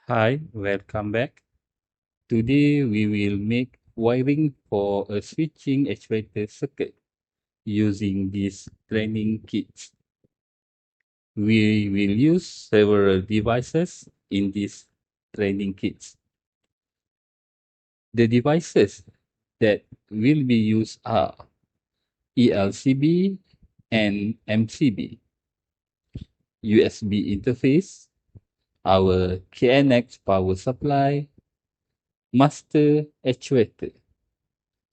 Hi, welcome back. Today we will make wiring for a switching actuator circuit using these training kits. We will use several devices in these training kits. The devices that will be used are ELCB and MCB, USB interface, our KNX power supply, master actuator.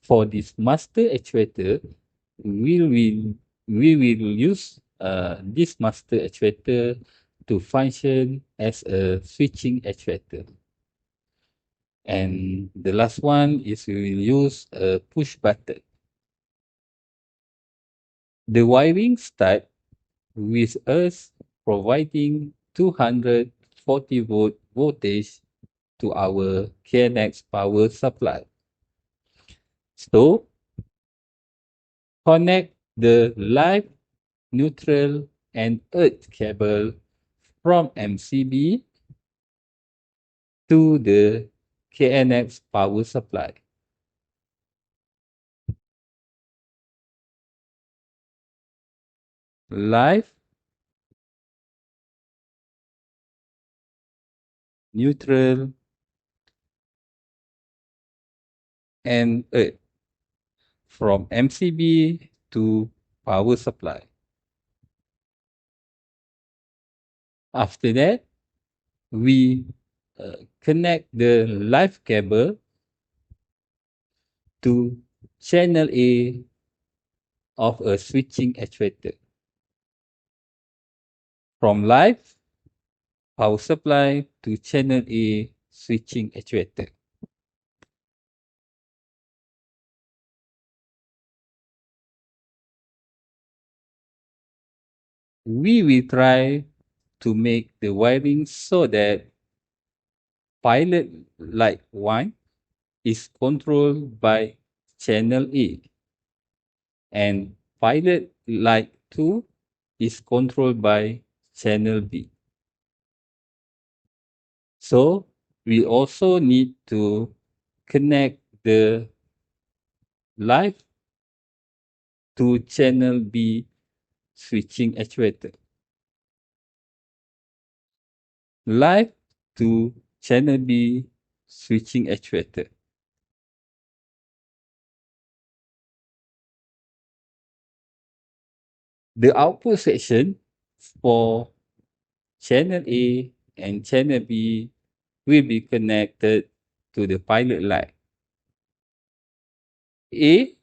For this master actuator, we will we will use this master actuator to function as a switching actuator. And the last one is we will use a push button. The wiring start with us providing 240-volt voltage to our KNX power supply. So connect the live, neutral, and earth cable from MCB to the KNX power supply. Live, neutral, and earth from MCB to power supply. After that, we connect the live cable to channel A of a switching actuator. From live power supply to channel A switching actuator. We will try to make the wiring so that pilot light 1 is controlled by channel A and pilot light 2 is controlled by channel B. So we also need to connect the live to channel B switching actuator. Live to channel B switching actuator. The output section for channel A and channel B will be connected to the pilot light. A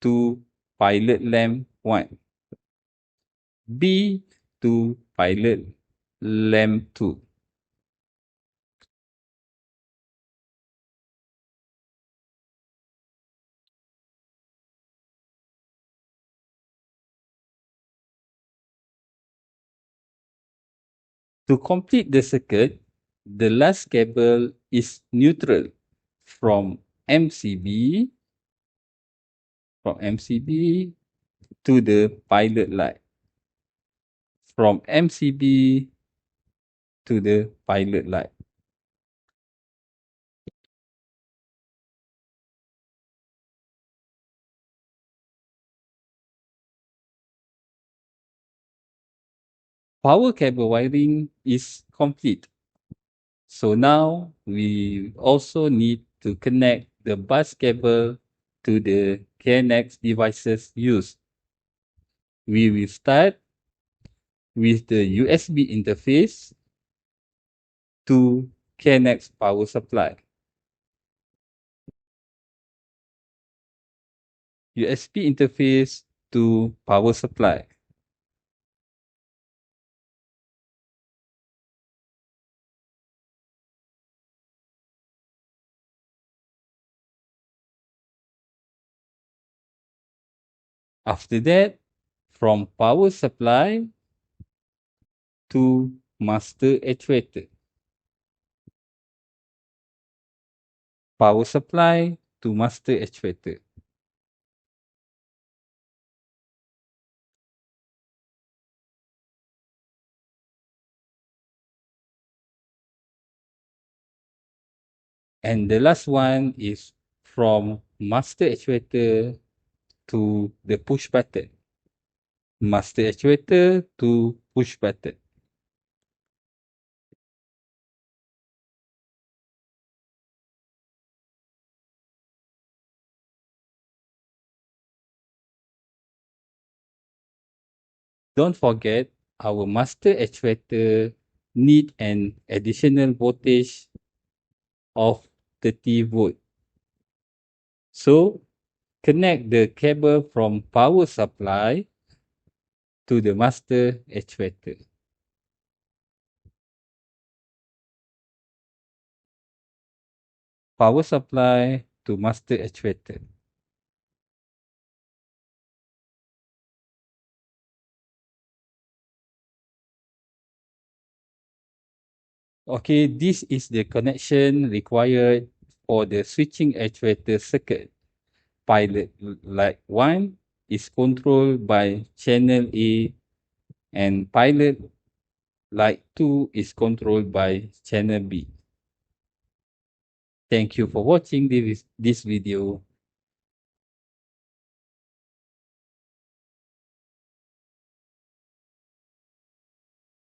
to pilot lamp 1, B to pilot lamp 2. To complete the circuit, the last cable is neutral from MCB to the pilot light. From MCB to the pilot light. Power cable wiring is complete. So now we also need to connect the bus cable to the KNX devices used. We will start with the USB interface to KNX power supply. USB interface to power supply. After that, from power supply to master actuator. Power supply to master actuator. And the last one is from master actuator to the push button. Master actuator to push button. Don't forget, our master actuator need an additional voltage of 30 volt. So connect the cable from power supply to the master actuator. Power supply to master actuator. Okay, this is the connection required for the switching actuator circuit. Pilot light 1 is controlled by channel A and pilot light 2 is controlled by channel B. Thank you for watching this video.